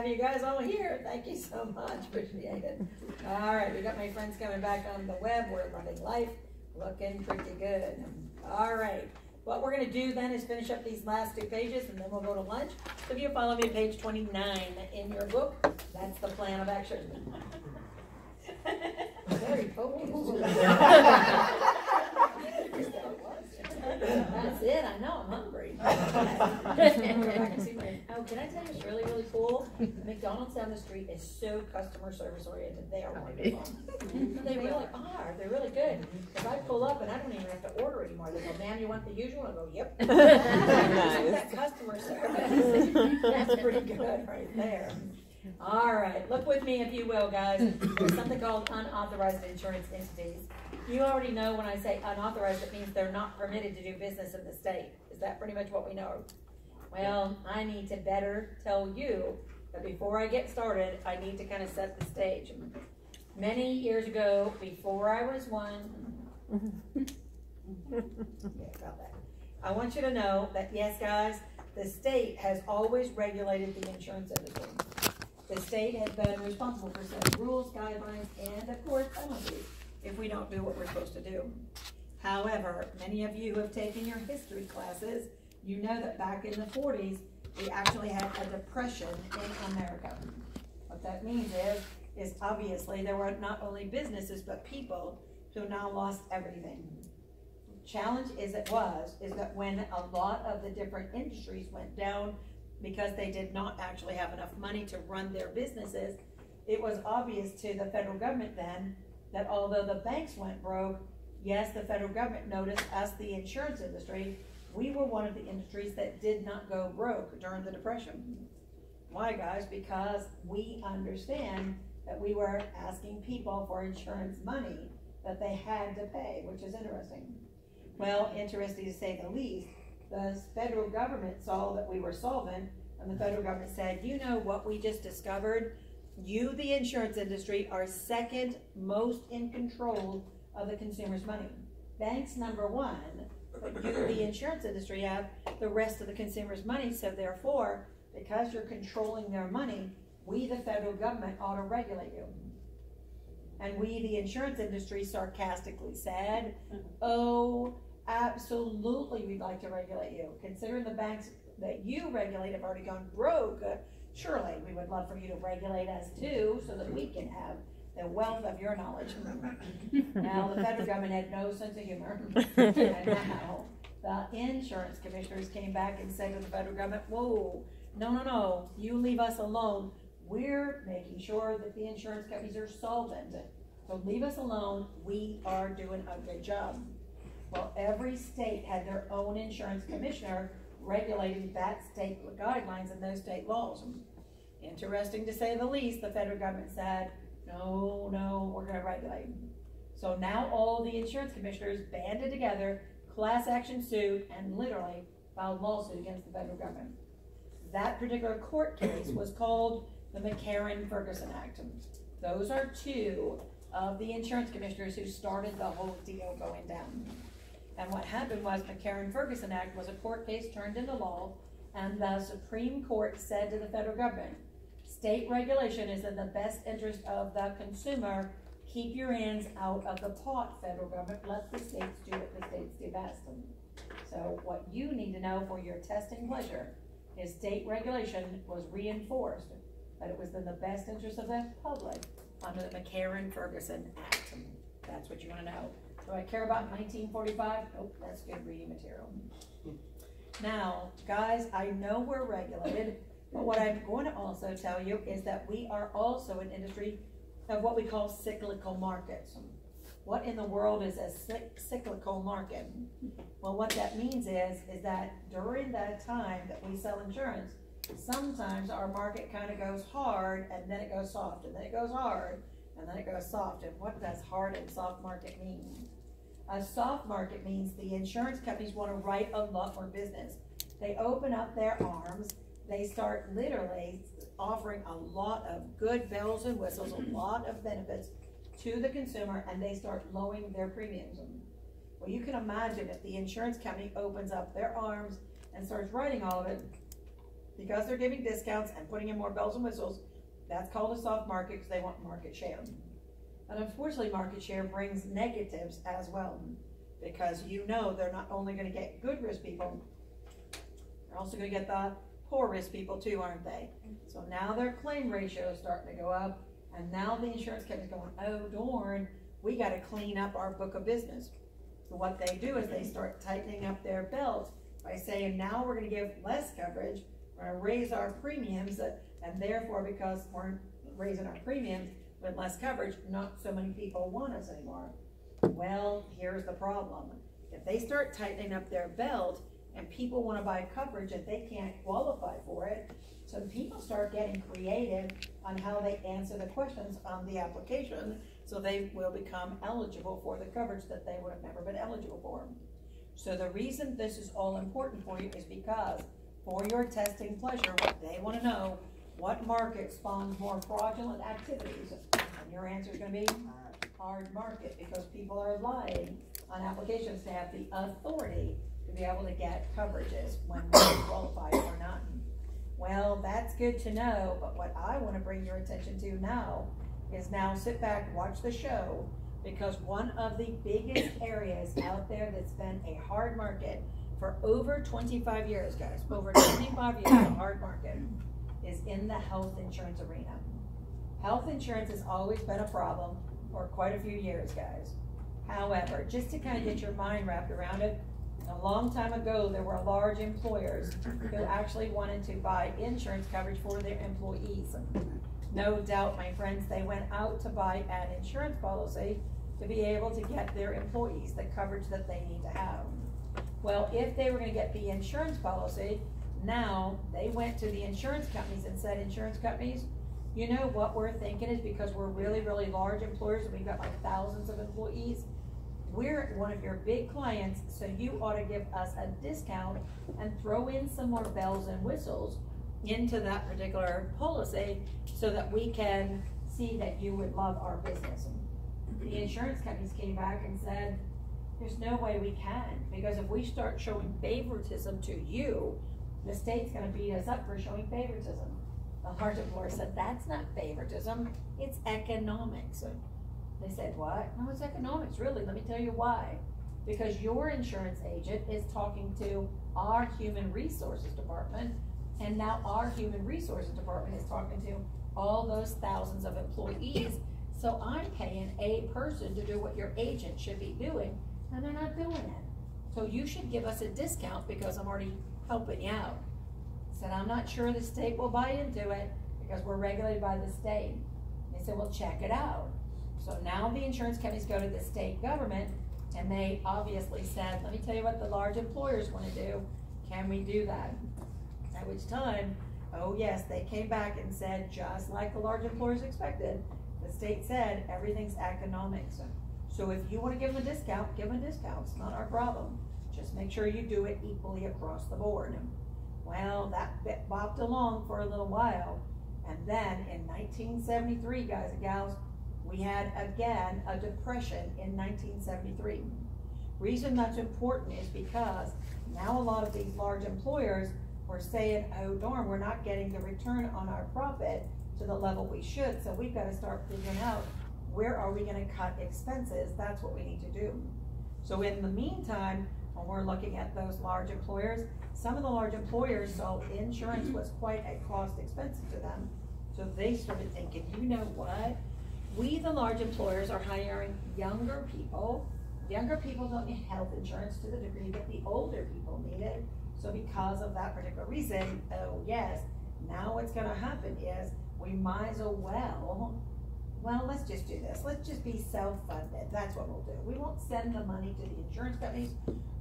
have you guys all here. Thank you so much. Appreciate it. All right, we got my friends coming back on the web. We're loving life. Looking pretty good. All right. What we're going to do then is finish up these last 2 pages, and then we'll go to lunch. So if you follow me, page 29 in your book, that's the plan of action. Very focused. That's it. I know. I'm hungry. Oh, can I tell you what's really, really cool? McDonald's down the street is so customer service oriented. They are wonderful. They really are. They're really good. If I pull up and I don't even have to order anymore, they go, "Ma'am, you want the usual?" I go, "Yep." That customer service. That's pretty good right there. All right, look with me if you will, guys. There's something called unauthorized insurance entities. You already know when I say unauthorized, it means they're not permitted to do business in the state. Is that pretty much what we know? Well, I need to better tell you that before I get started, I need to kind of set the stage. Many years ago, before I was one, yeah, about that. I want you to know that, yes, guys, the state has always regulated the insurance industry. The state has been responsible for setting rules, guidelines, and, of course, penalties if we don't do what we're supposed to do. However, many of you have taken your history classes. You know that back in the 40s, we actually had a depression in America. What that means is obviously there were not only businesses, but people who now lost everything. Challenge is that when a lot of the different industries went down because they did not actually have enough money to run their businesses, it was obvious to the federal government then that although the banks went broke, yes, the federal government noticed us, the insurance industry, we were one of the industries that did not go broke during the Depression. Why, guys? Because we understand that we were asking people for insurance money that they had to pay, which is interesting. Well, interesting to say the least, the federal government saw that we were solvent, and the federal government said, you know what we just discovered? You, the insurance industry, are second most in control of the consumer's money. Banks, number one, but you, the insurance industry, have the rest of the consumer's money, so therefore, because you're controlling their money, we, the federal government, ought to regulate you. And we, the insurance industry, sarcastically said, oh, absolutely, we'd like to regulate you. Considering the banks that you regulate have already gone broke, surely we would love for you to regulate us too, so that we can have the wealth of your knowledge. Now, the federal government had no sense of humor. And now, the insurance commissioners came back and said to the federal government, whoa, no, you leave us alone. We're making sure that the insurance companies are solvent. So leave us alone. We are doing a good job. Well, every state had their own insurance commissioner regulating that state guidelines and those state laws. Interesting to say the least, the federal government said, no, we're going to regulate. So now all the insurance commissioners banded together, class action suit, and literally filed lawsuit against the federal government. That particular court case was called the McCarran-Ferguson Act. Those are two of the insurance commissioners who started the whole deal going down. And what happened was McCarran-Ferguson Act was a court case turned into law, and the Supreme Court said to the federal government, state regulation is in the best interest of the consumer. Keep your hands out of the pot, federal government. Let the states do what the states do best. So what you need to know for your testing pleasure is state regulation was reinforced, that it was in the best interest of the public under the McCarran-Ferguson Act. That's what you want to know. Do I care about 1945? Nope, that's good reading material. Now, guys, I know we're regulated, but what I'm going to also tell you is that we are also an industry of what we call cyclical markets. What in the world is a cyclical market? Well, what that means is that during that time that we sell insurance, sometimes our market kind of goes hard, and then it goes soft, and then it goes hard, and then it goes soft. And what does hard and soft market mean? A soft market means the insurance companies want to write a lot more business. They open up their arms. They start literally offering a lot of good bells and whistles, a lot of benefits to the consumer, and they start lowering their premiums. Well, you can imagine if the insurance company opens up their arms and starts writing all of it, because they're giving discounts and putting in more bells and whistles, that's called a soft market because they want market share. But unfortunately, market share brings negatives as well, because you know they're not only going to get good risk people, they're also going to get the poor risk people too, aren't they? So now their claim ratio is starting to go up, and now the insurance company's going, oh darn, we got to clean up our book of business. So what they do is they start tightening up their belt by saying, now we're going to give less coverage, we're going to raise our premiums, and therefore, because we're raising our premiums with less coverage, not so many people want us anymore. Well, here's the problem. If they start tightening up their belt and people want to buy coverage and they can't qualify for it, so people start getting creative on how they answer the questions on the application, so they will become eligible for the coverage that they would have never been eligible for. So the reason this is all important for you is because for your testing pleasure, what they want to know, what market spawns more fraudulent activities? And your answer is going to be hard market, because people are lying on applications to have the authority to be able to get coverages when they qualify or not. Well, that's good to know, but what I want to bring your attention to now is now sit back, watch the show, because one of the biggest areas out there that's been a hard market for over 25 years, guys, over 25 years, a hard market, is in the health insurance arena. Health insurance has always been a problem for quite a few years, guys. However, just to kind of get your mind wrapped around it, a long time ago, there were large employers who actually wanted to buy insurance coverage for their employees. No doubt, my friends, they went out to buy an insurance policy to be able to get their employees the coverage that they need to have. Well, if they were going to get the insurance policy, now they went to the insurance companies and said, insurance companies, you know what we're thinking is, because we're really, really large employers and we've got like thousands of employees, we're one of your big clients, so you ought to give us a discount and throw in some more bells and whistles into that particular policy so that we can see that you would love our business. The insurance companies came back and said, there's no way we can, because if we start showing favoritism to you, the state's going to beat us up for showing favoritism. The large employer said, that's not favoritism, it's economics. They said, what? No, it's economics, really. Let me tell you why. Because your insurance agent is talking to our human resources department, and now our human resources department is talking to all those thousands of employees. So I'm paying a person to do what your agent should be doing, and they're not doing it. So you should give us a discount because I'm already helping you out. Said, I'm not sure the state will buy into it because we're regulated by the state. They said, well, check it out. So now the insurance companies go to the state government, and they obviously said, let me tell you what the large employers want to do. Can we do that? At which time, oh yes, they came back and said, just like the large employers expected, the state said everything's economics. So if you want to give them a discount, give them a discount. It's not our problem. Just make sure you do it equally across the board. Well, that bit bopped along for a little while, and then in 1973, guys and gals, we had again a depression in 1973. Reason that's important is because now a lot of these large employers were saying, oh darn, we're not getting the return on our profit to the level we should, so we've got to start figuring out where are we going to cut expenses. That's what we need to do. So in the meantime, when we're looking at those large employers, some of the large employers saw insurance was quite a cost expensive to them, so they started thinking, you know what? We, the large employers, are hiring younger people. Younger people don't need health insurance to the degree that the older people need it. So because of that particular reason, oh yes, now what's going to happen is we might as well, let's just do this. Let's just be self-funded. That's what we'll do. We won't send the money to the insurance companies.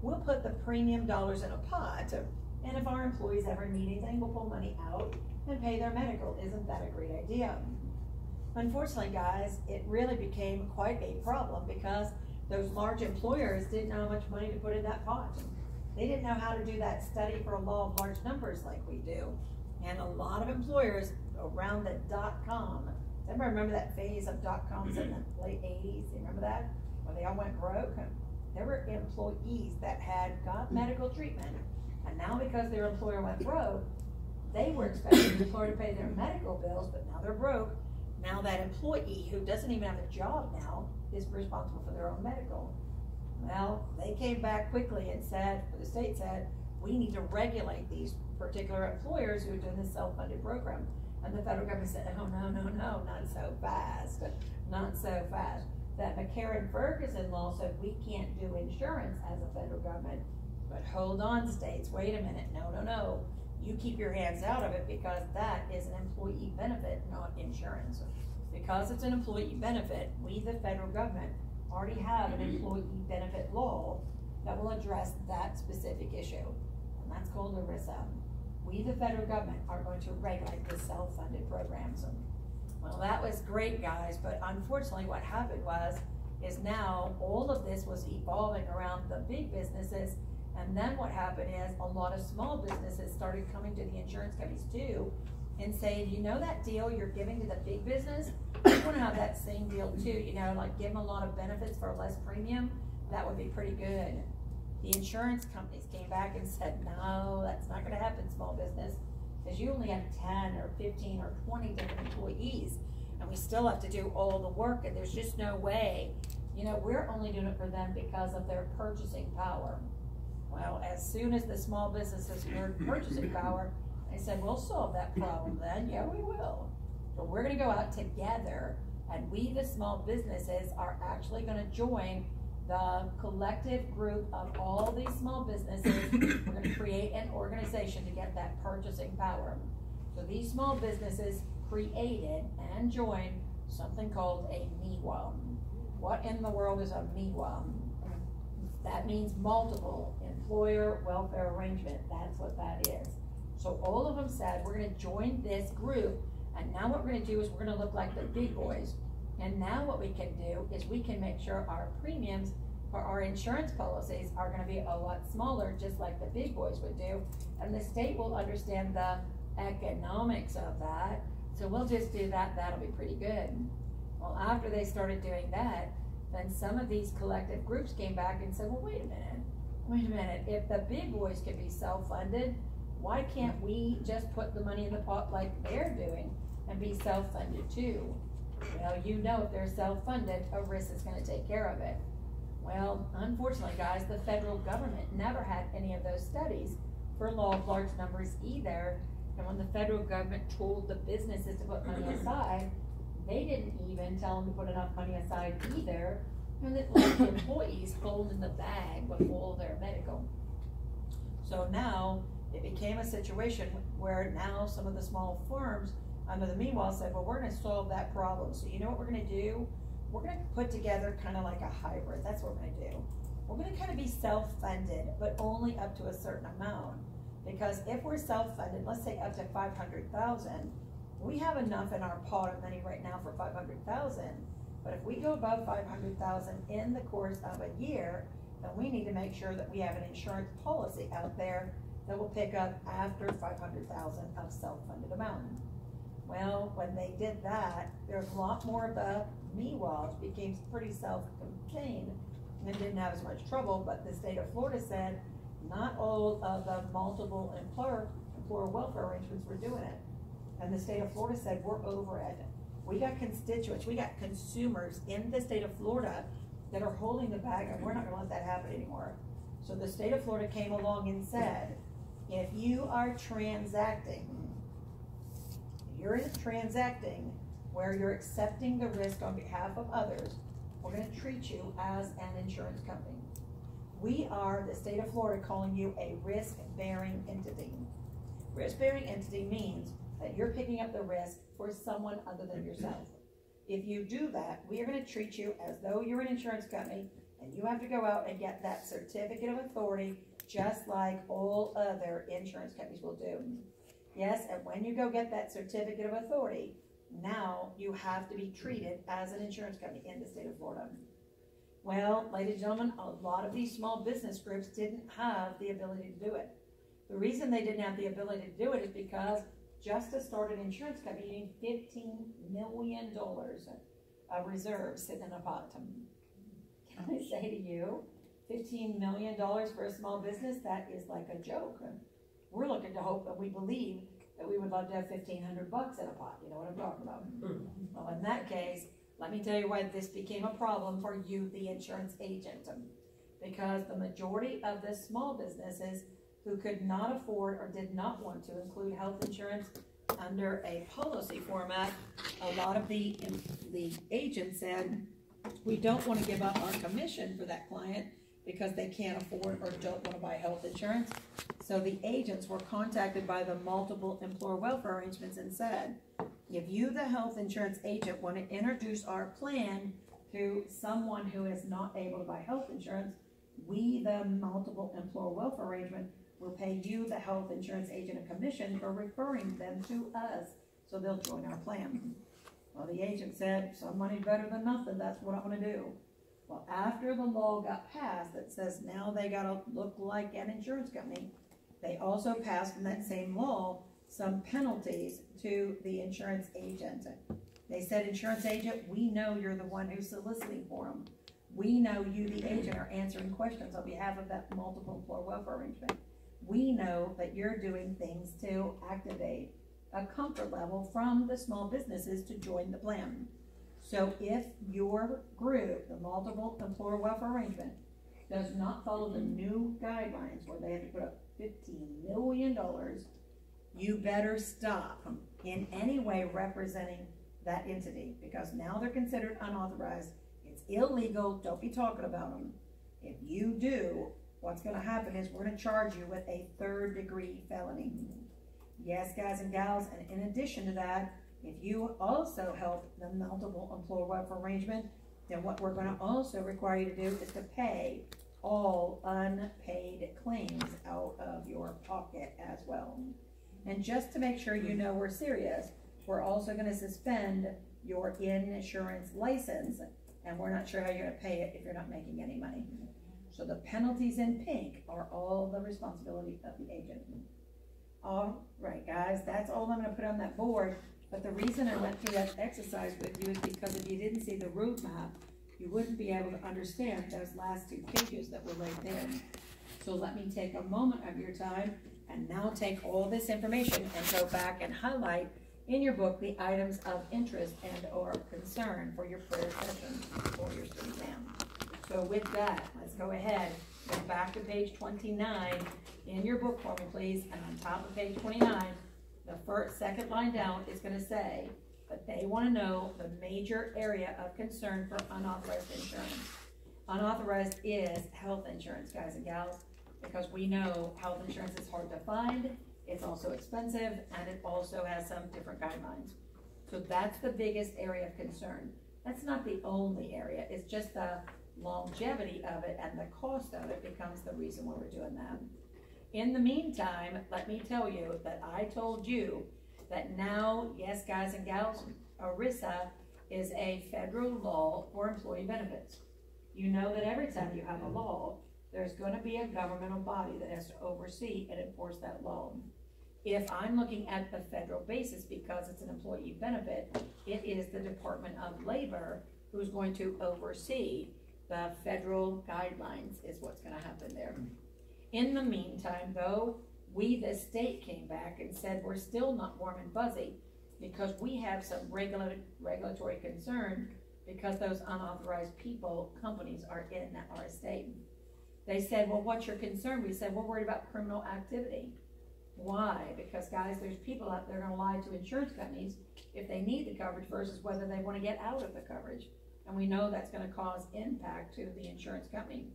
We'll put the premium dollars in a pot. And if our employees ever need anything, we'll pull money out and pay their medical. Isn't that a great idea? Unfortunately, guys, it really became quite a problem because those large employers didn't know how much money to put in that pot. They didn't know how to do that study for a law of large numbers like we do. And a lot of employers around the .com, everybody remember that phase of .coms in the late 80s? You remember that? When they all went broke? There were employees that had got medical treatment, and now because their employer went broke, They were expecting the employer to pay their medical bills, but now they're broke. Now that employee who doesn't even have a job now is responsible for their own medical. Well, they came back quickly and said, the state said, we need to regulate these particular employers who are doing this self-funded program. And the federal government said, oh, no, no, no, not so fast, not so fast. That McCarran-Ferguson law said we can't do insurance as a federal government. But hold on, states, wait a minute, no, no, no. You keep your hands out of it because that is an employee benefit, not insurance. Because it's an employee benefit, we, the federal government, already have an employee benefit law that will address that specific issue. And that's called ERISA. We, the federal government, are going to regulate the self-funded programs. Well, that was great, guys, but unfortunately what happened is now all of this was evolving around the big businesses. And then what happened is a lot of small businesses started coming to the insurance companies too and saying, you know that deal you're giving to the big business? We want to have that same deal too, you know, like give them a lot of benefits for less premium. That would be pretty good. The insurance companies came back and said, no, that's not going to happen, small business, because you only have 10 or 15 or 20 different employees, and we still have to do all the work, and there's just no way. You know, we're only doing it for them because of their purchasing power. Well, as soon as the small businesses heard purchasing power, they said, we'll solve that problem then. Yeah, we will. But we're going to go out together, and we, the small businesses, are actually going to join the collective group of all these small businesses. We're going to create an organization to get that purchasing power. So these small businesses created and joined something called a MEWA. What in the world is a MEWA? That means multiple employer welfare arrangement. That's what that is. So all of them said, we're going to join this group, and now what we're going to do is we're going to look like the big boys. And now what we can do is we can make sure our premiums for our insurance policies are going to be a lot smaller, just like the big boys would do. And the state will understand the economics of that. So we'll just do that. That'll be pretty good. Well, after they started doing that, then some of these collective groups came back and said, well, wait a minute. If the big boys can be self-funded, why can't we just put the money in the pot like they're doing and be self-funded too? Well, you know, if they're self-funded, ERISA is going to take care of it. Well, unfortunately, guys, the federal government never had any of those studies for law of large numbers either. And when the federal government told the businesses to put money aside, they didn't even tell them to put enough money aside either. And that left the employees holding the bag with all their medical. So now it became a situation where now some of the small firms under the MEWA said, well, we're going to solve that problem. So you know what we're going to do? We're going to put together kind of like a hybrid. That's what we're going to do. We're going to kind of be self-funded, but only up to a certain amount. Because if we're self-funded, let's say up to $500,000, we have enough in our pot of money right now for $500,000. But if we go above $500,000 in the course of a year, then we need to make sure that we have an insurance policy out there that will pick up after $500,000 of self-funded amount. Well, when they did that, there's a lot more of the MEWAs became pretty self-contained and didn't have as much trouble, but the state of Florida said not all of the multiple employer welfare arrangements were doing it. And the state of Florida said, we're over it. We got constituents, we got consumers in the state of Florida that are holding the bag, and we're not gonna let that happen anymore. So the state of Florida came along and said, if you are transacting, where you're accepting the risk on behalf of others, we're going to treat you as an insurance company. We are, the state of Florida, calling you a risk-bearing entity. Risk-bearing entity means that you're picking up the risk for someone other than yourself. If you do that, we are going to treat you as though you're an insurance company, and you have to go out and get that certificate of authority just like all other insurance companies will do. Yes, and when you go get that certificate of authority, now you have to be treated as an insurance company in the state of Florida. Well, ladies and gentlemen, a lot of these small business groups didn't have the ability to do it. The reason they didn't have the ability to do it is because just to start an insurance company, you need $15 million of reserves sitting in a pot. Can I say to you, $15 million for a small business, that is like a joke. We're looking to hope that we believe that we would love to have $1,500 in a pot, you know what I'm talking about? Well, in that case, let me tell you why this became a problem for you, the insurance agent. Because the majority of the small businesses who could not afford or did not want to include health insurance under a policy format, a lot of the agents said, we don't want to give up our commission for that client because they can't afford or don't want to buy health insurance. So the agents were contacted by the multiple employer welfare arrangements and said, if you, the health insurance agent, want to introduce our plan to someone who is not able to buy health insurance, we, the multiple employer welfare arrangement, will pay you, the health insurance agent, a commission for referring them to us, so they'll join our plan. Well, the agent said, some money's better than nothing, that's what I'm going to do. Well, after the law got passed that says now they got to look like an insurance company, they also passed in that same law some penalties to the insurance agent. They said, insurance agent, we know you're the one who's soliciting for them. We know you, the agent, are answering questions on behalf of that multiple employer welfare arrangement. We know that you're doing things to activate a comfort level from the small businesses to join the plan. So if your group, the multiple employer welfare arrangement, does not follow the new guidelines where they have to put up $15 million, you better stop in any way representing that entity, because now they're considered unauthorized. It's illegal. Don't be talking about them. If you do, what's going to happen is we're going to charge you with a 3rd-degree felony. Yes, guys and gals, and in addition to that, if you also help the multiple employer welfare arrangement, then what we're going to also require you to do is to pay all unpaid claims out of your pocket as well. And just to make sure you know we're serious, we're also going to suspend your insurance license, and we're not sure how you're going to pay it if you're not making any money. So the penalties in pink are all the responsibility of the agent. All right, guys, that's all I'm going to put on that board. But the reason I went through that exercise with you is because if you didn't see the roadmap, you wouldn't be able to understand those last 2 pages that were right there. So let me take a moment of your time and now take all this information and go back and highlight in your book the items of interest and or concern for your prayer session or your street exam. So with that, let's go ahead, go back to page 29 in your book for me, please. And on top of page 29, the second line down is going to say that they want to know the major area of concern for unauthorized insurance. Unauthorized is health insurance, guys and gals, because we know health insurance is hard to find, it's also expensive, and it also has some different guidelines. So that's the biggest area of concern. That's not the only area, it's just the longevity of it and the cost of it becomes the reason why we're doing that. In the meantime, let me tell you that I told you that now, yes, guys and gals, ERISA is a federal law for employee benefits. You know that every time you have a law, there's going to be a governmental body that has to oversee and enforce that law. If I'm looking at the federal basis, because it's an employee benefit, it is the Department of Labor who's going to oversee the federal guidelines is what's going to happen there. In the meantime, though, we, the state, came back and said we're still not warm and fuzzy because we have some regulatory concern because those unauthorized companies are in our state. They said, well, what's your concern? We said, we're worried about criminal activity. Why? Because, guys, there's people out there going to lie to insurance companies if they need the coverage versus whether they want to get out of the coverage. And we know that's going to cause impact to the insurance company.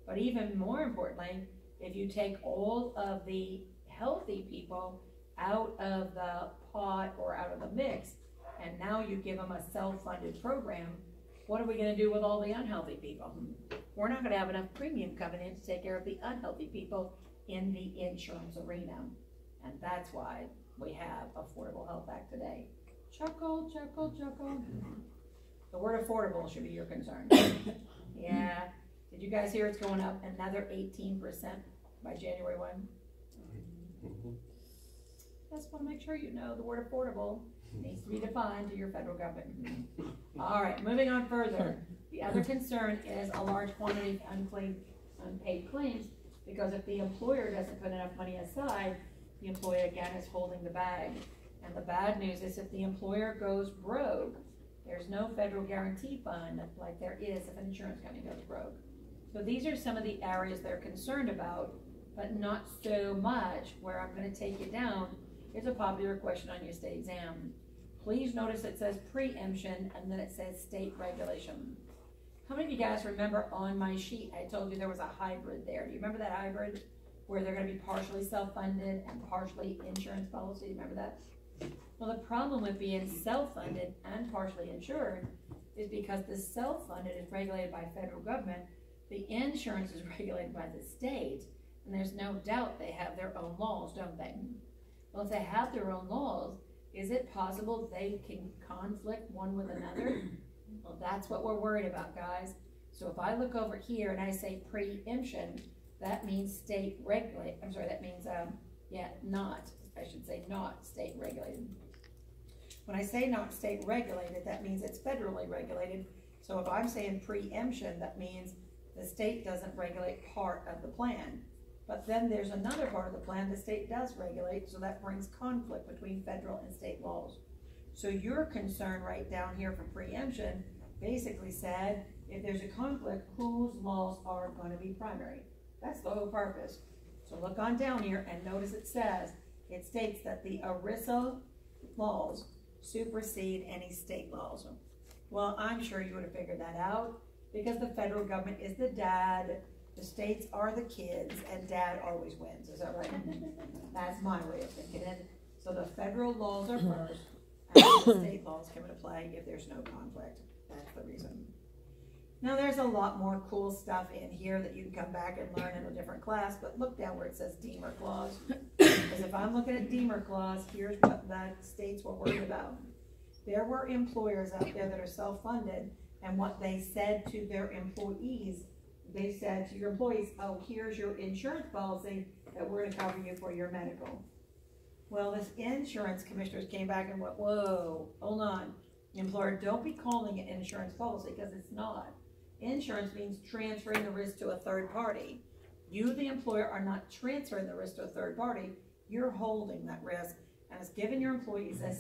But even more importantly, if you take all of the healthy people out of the pot or out of the mix, and now you give them a self-funded program, what are we going to do with all the unhealthy people? We're not going to have enough premium coming in to take care of the unhealthy people in the insurance arena. And that's why we have Affordable Health Act today. Chuckle, chuckle, chuckle. The word affordable should be your concern. Yeah. Did you guys hear it's going up another 18% by January 1? Just want to make sure you know the word affordable needs to be defined to your federal government. All right, moving on further. The other concern is a large quantity of unpaid claims, because if the employer doesn't put enough money aside, the employee again is holding the bag. And the bad news is if the employer goes broke, there's no federal guarantee fund like there is if an insurance company goes broke. So these are some of the areas they're concerned about, but not so much. Where I'm going to take you down is a popular question on your state exam. Please notice it says preemption and then it says state regulation. How many of you guys remember on my sheet I told you there was a hybrid there? Do you remember that hybrid where they're going to be partially self-funded and partially insurance policy? Remember that? Well, the problem with being self-funded and partially insured is because the self-funded is regulated by federal government, the insurance is regulated by the state, and there's no doubt they have their own laws, don't they? Well, if they have their own laws, is it possible they can conflict one with another? Well, that's what we're worried about, guys. So if I look over here and I say preemption, that means state regulate, I'm sorry, that means, not state regulated. When I say not state regulated, that means it's federally regulated. So if I'm saying preemption, that means the state doesn't regulate part of the plan. But then there's another part of the plan the state does regulate, so that brings conflict between federal and state laws. So your concern right down here for preemption basically said, if there's a conflict, whose laws are going to be primary? That's the whole purpose. So look on down here and notice it states that the ERISA laws supersede any state laws. Well, I'm sure you would have figured that out because the federal government is the dad, the states are the kids, and dad always wins. Is that right? That's my way of thinking it. So the federal laws are first, and the state laws come into play if there's no conflict. That's the reason. Now there's a lot more cool stuff in here that you can come back and learn in a different class, but look down where it says Deemer Clause. Because if I'm looking at Deemer Clause, here's what the states were worried about. There were employers out there that are self-funded, and what they said to their employees, they said to your employees, oh, here's your insurance policy that we're going to cover you for your medical. Well, this insurance commissioners came back and went, whoa, hold on. Employer, don't be calling it insurance policy because it's not. Insurance means transferring the risk to a third party. You, the employer, are not transferring the risk to a third party. You're holding that risk, and it's giving your employees a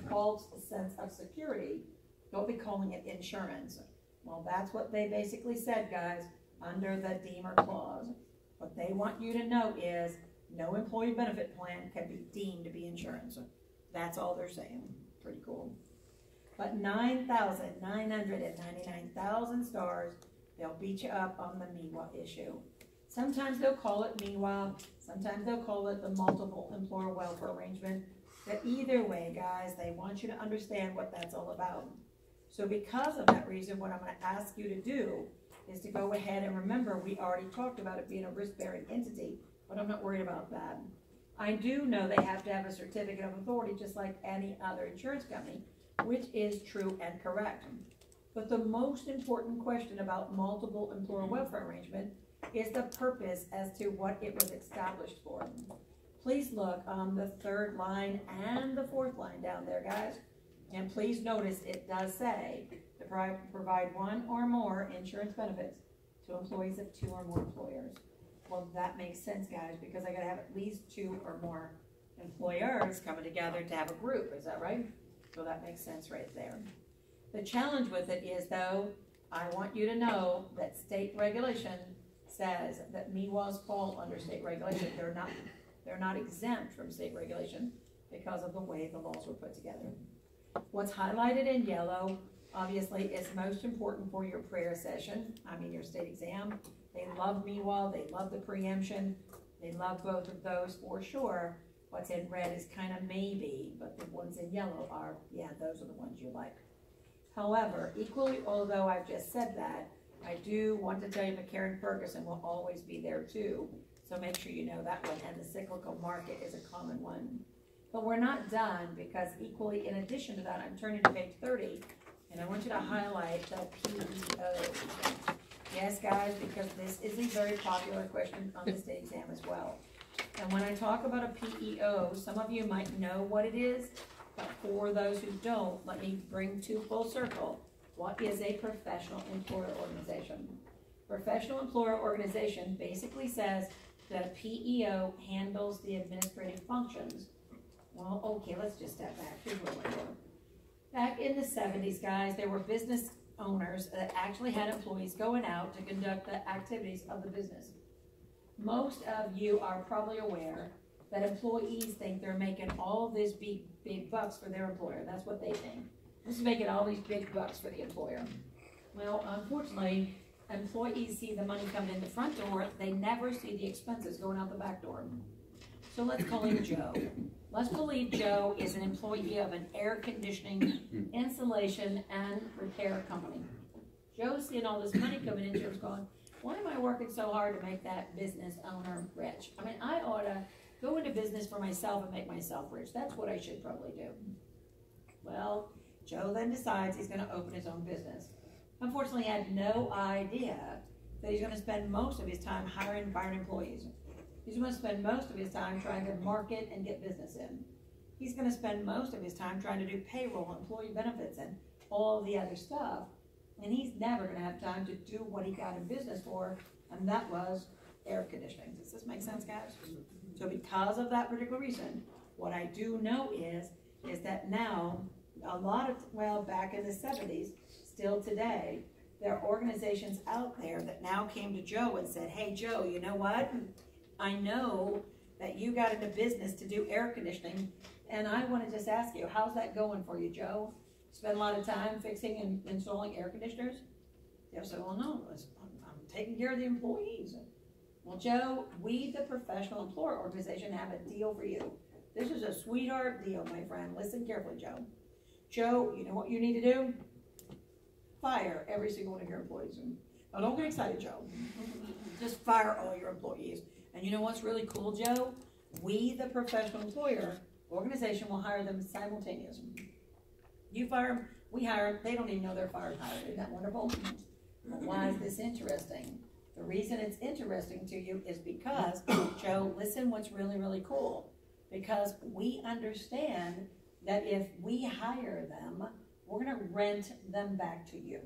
false sense of security. Don't be calling it insurance. Well, that's what they basically said, guys, under the Deemer Clause. What they want you to know is no employee benefit plan can be deemed to be insurance. That's all they're saying. Pretty cool. But 9,999,000 stars, they'll beat you up on the MEWA issue. Sometimes they'll call it MEWA, sometimes they'll call it the multiple employer welfare arrangement. But either way, guys, they want you to understand what that's all about. So because of that reason, what I'm going to ask you to do is to go ahead and remember we already talked about it being a risk-bearing entity, but I'm not worried about that. I do know they have to have a certificate of authority just like any other insurance company, which is true and correct. But the most important question about multiple employer welfare arrangement is the purpose as to what it was established for. Please look on the third line and the fourth line down there, guys. And please notice it does say to provide one or more insurance benefits to employees of two or more employers. Well, that makes sense, guys, because I gotta have at least two or more employers coming together to have a group. Is that right? So that makes sense right there. The challenge with it is, though, I want you to know that state regulation says that MEWAs fall under state regulation. They're not exempt from state regulation because of the way the laws were put together. What's highlighted in yellow, obviously, is most important for your prayer session. Your state exam. They love MEWA. They love the preemption. They love both of those for sure. What's in red is kind of maybe, but the ones in yellow are, yeah, those are the ones you like. However, equally, although I've just said that, I do want to tell you McCarran-Ferguson will always be there too. So make sure you know that one. And the cyclical market is a common one. But we're not done because equally, in addition to that, I'm turning to page 30, and I want you to highlight the PEOs. Yes, guys, because this is a very popular question on the state exam as well. And when I talk about a PEO, some of you might know what it is, but for those who don't, let me bring to full circle. What is a professional employer organization? Professional employer organization basically says the PEO handles the administrative functions. Well, okay, let's just step back. Here's what we're doing. Back in the 70s, guys, there were business owners that actually had employees going out to conduct the activities of the business. Most of you are probably aware that employees think they're making all this big bucks for their employer. That's what they think. This is making all these big bucks for the employer. Well, unfortunately, employees see the money coming in the front door. They never see the expenses going out the back door. So let's call him Joe. Let's believe Joe is an employee of an air conditioning, insulation, and repair company. Joe's seeing all this money coming in. Joe's going, why am I working so hard to make that business owner rich? I mean, I ought to go into business for myself and make myself rich. That's what I should probably do. Well, Joe then decides he's going to open his own business. Unfortunately, he had no idea that he's going to spend most of his time hiring and firing employees. He's going to spend most of his time trying to market and get business in. He's going to spend most of his time trying to do payroll, employee benefits, and all the other stuff. And he's never going to have time to do what he got in business for, and that was air conditioning. Does this make sense, guys? So because of that particular reason, what I do know is that now, a lot of, well, back in the 70s, still today, there are organizations out there that now came to Joe and said, hey, Joe, you know what? I know that you got into business to do air conditioning, and I want to just ask you, how's that going for you, Joe? Spend a lot of time fixing and installing air conditioners? They'll say, well, no, I'm taking care of the employees. Well, Joe, we, the professional employer organization, have a deal for you. This is a sweetheart deal, my friend. Listen carefully, Joe. Joe, you know what you need to do? Fire every single one of your employees. Now, don't get excited, Joe. Just fire all your employees. And you know what's really cool, Joe? We, the professional employer organization, will hire them simultaneously. You fire them, we hire them. They don't even know they're fired. Isn't that wonderful? Well, why is this interesting? The reason it's interesting to you is because, Joe, listen what's really, really cool. Because we understand that if we hire them, we're going to rent them back to you.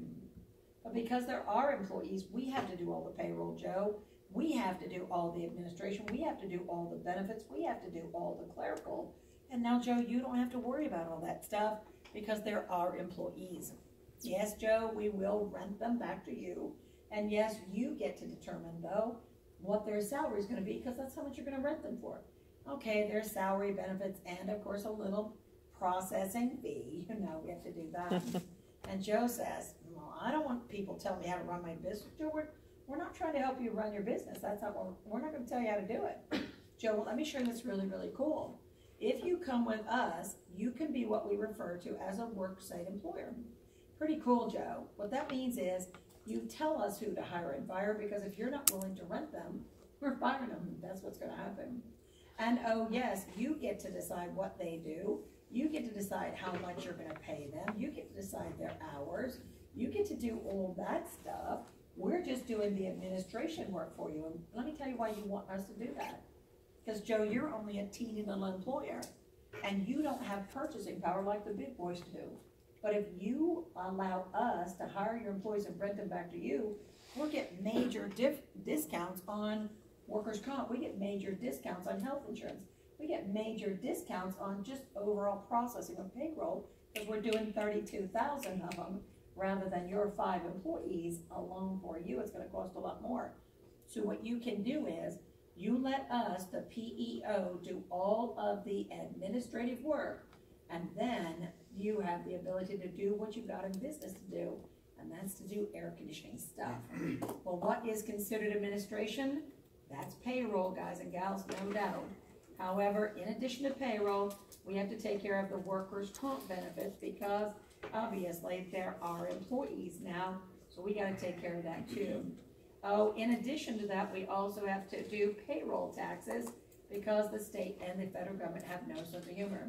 But because they're our employees, we have to do all the payroll, Joe. We have to do all the administration. We have to do all the benefits. We have to do all the clerical. And now, Joe, you don't have to worry about all that stuff because they're our employees. Yes, Joe, we will rent them back to you. And yes, you get to determine, though, what their salary is going to be because that's how much you're going to rent them for. Okay, their salary, benefits, and, of course, a little processing fee. You know, we have to do that. And Joe says, well, I don't want people telling me how to run my business. Joe, we're not trying to help you run your business. That's not what we're not going to tell you how to do it. Joe, well, let me show you this really, really cool. If you come with us, you can be what we refer to as a worksite employer. Pretty cool, Joe. What that means is you tell us who to hire and fire because if you're not willing to rent them, we're firing them. That's what's going to happen. And oh yes, you get to decide what they do. You get to decide how much you're going to pay them. You get to decide their hours. You get to do all that stuff. We're just doing the administration work for you. And let me tell you why you want us to do that. Because, Joe, you're only a teeny little employer, and you don't have purchasing power like the big boys do. But if you allow us to hire your employees and rent them back to you, we'll get major discounts on workers' comp. We get major discounts on health insurance. We get major discounts on just overall processing of payroll because we're doing 32,000 of them rather than your 5 employees alone for you. It's going to cost a lot more. So what you can do is you let us, the PEO, do all of the administrative work, and then you have the ability to do what you've got in business to do, and that's to do air conditioning stuff. Well, what is considered administration? That's payroll, guys and gals, no doubt. However, in addition to payroll, we have to take care of the workers' comp benefits because obviously there are employees now, so we got to take care of that too. Oh, in addition to that, we also have to do payroll taxes because the state and the federal government have no sense of humor.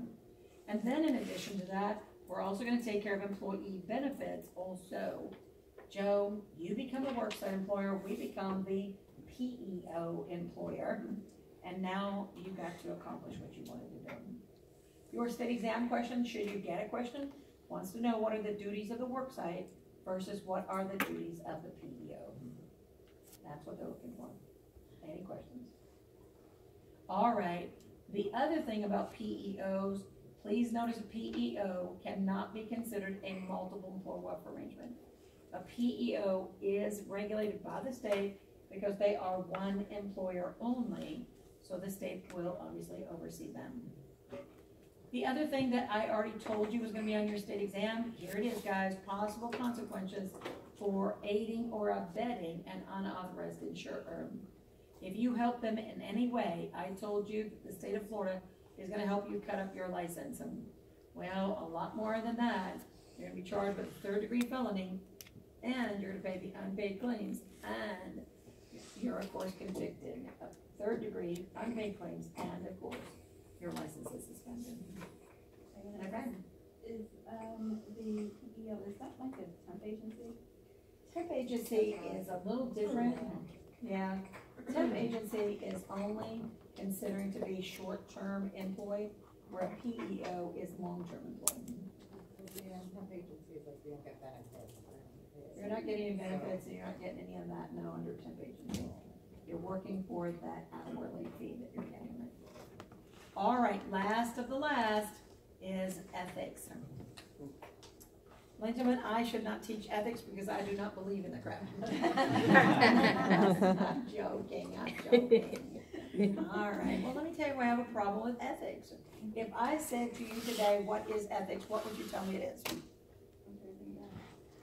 And then in addition to that, we're also going to take care of employee benefits also. Joe, you become a worksite employer, we become the PEO employer, and now you've got to accomplish what you wanted to do. Your state exam question, should you get a question, wants to know what are the duties of the worksite versus what are the duties of the PEO. That's what they're looking for. Any questions? All right, the other thing about PEOs, please notice a PEO cannot be considered a multiple employer welfare arrangement. A PEO is regulated by the state because they are one employer only, so the state will obviously oversee them. The other thing that I already told you was gonna be on your state exam, here it is, guys, possible consequences for aiding or abetting an unauthorized insurer. If you help them in any way, I told you that the state of Florida is gonna help you cut up your license, and well, a lot more than that. You're gonna be charged with a third-degree felony, and you're gonna pay the unpaid claims, and you're of course convicted of third-degree unpaid claims, and of course, your license is suspended. Okay. Is the PEO, is that like a temp agency? Temp agency is a little different. Yeah, temp agency is only considering to be short-term employed, where a PEO is long-term employed. Yeah, temp agency is like you don't get benefits. You're not getting any benefits, and you're not getting any of that, no, under temp agency. You're working for that hourly fee that you're getting. All right, last of the last is ethics. Ladies and gentlemen, I should not teach ethics because I do not believe in the crap. I'm joking, I'm joking. All right, well, let me tell you why I have a problem with ethics. If I said to you today, what is ethics, what would you tell me it is?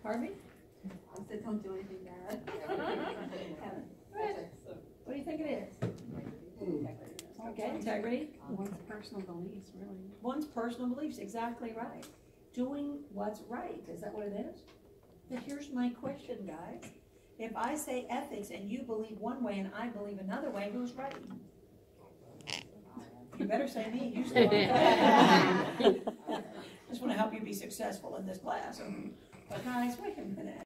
Pardon me? I said don't do anything bad. What do you think it is? Okay, integrity. One's personal beliefs, really. One's personal beliefs, exactly right. Doing what's right, is that what it is? But here's my question, guys. If I say ethics and you believe one way and I believe another way, who's right? You better say me, you say me. Just want to help you be successful in this class. But guys, wait a minute.